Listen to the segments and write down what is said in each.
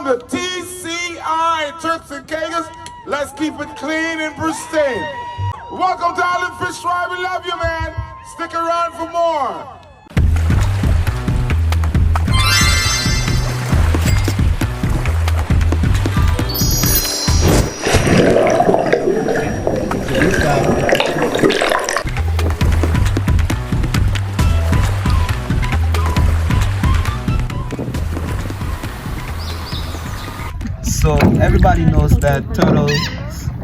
the TCI Turks and Caicos. Let's keep it clean and pristine. Welcome to Island Fish Tribe. We love you, man. Stick around for more. So everybody knows that turtles,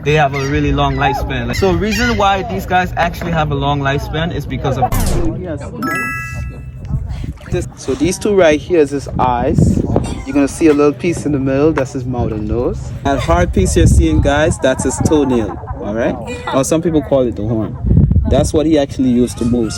they have a really long lifespan. So reason why these guys actually have a long lifespan is because of so these two right here is his eyes. You're gonna see a little piece in the middle, that's his mouth and nose. And hard piece you're seeing, guys, that's his toenail. All right, or some people call it the horn. That's what he actually used to move.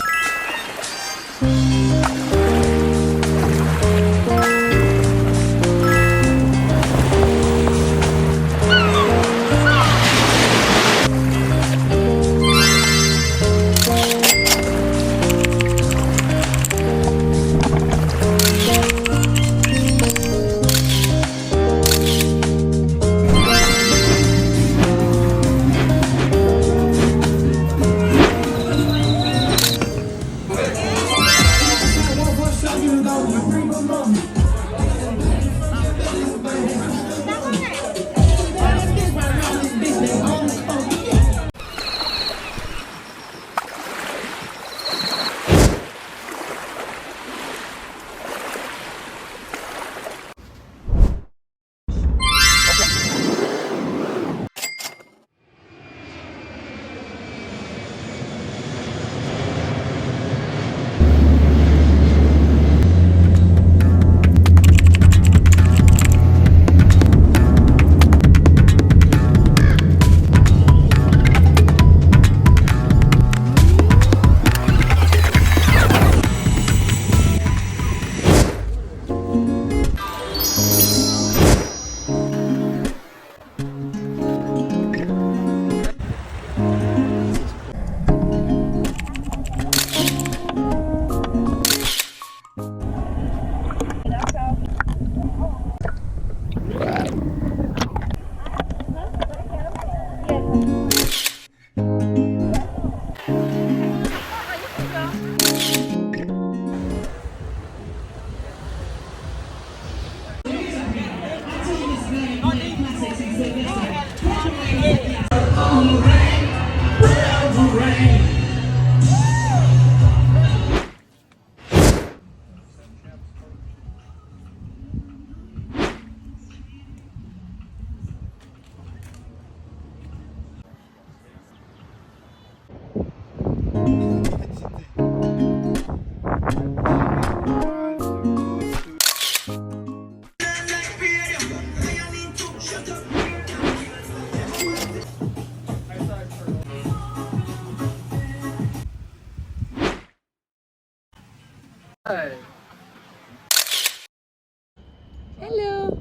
Hello.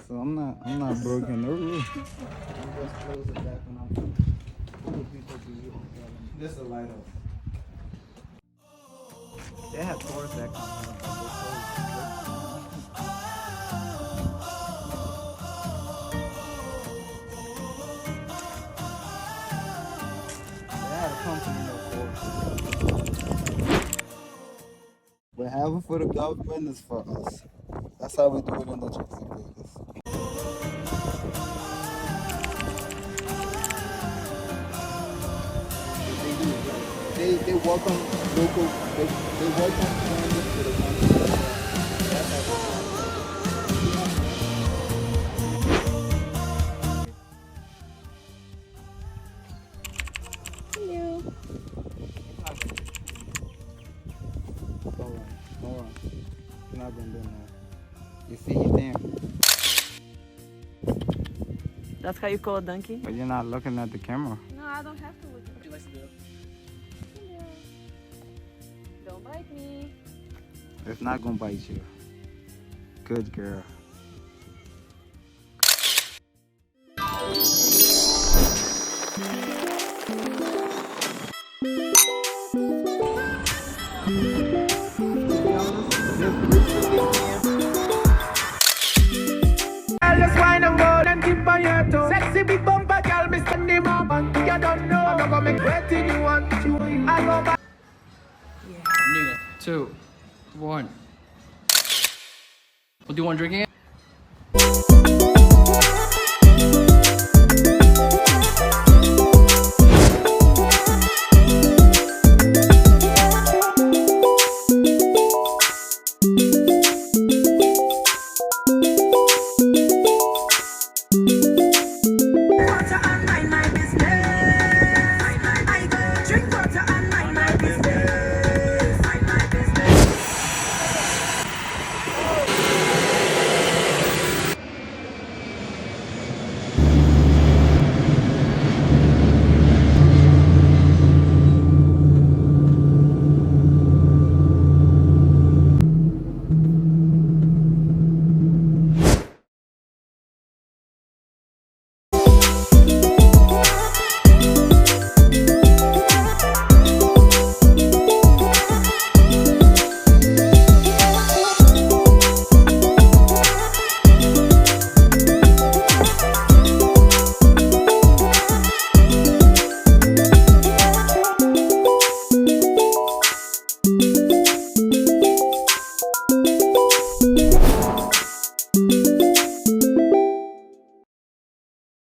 So I'm not broken the rule. This is a lighthouse. They have tours that come out. They had a company but have it for the government is for us. That's how we do it in the Turks and Caicos. They work on local, they work on families for the country. That's how they do Hello. Hold on. You're not gonna do that. You see you there. That's how you call a donkey? But you're not looking at the camera. No, I don't have to look at it. Hello. Don't bite me. It's not gonna bite you. Good girl. 2, 1. We'll do one drinking.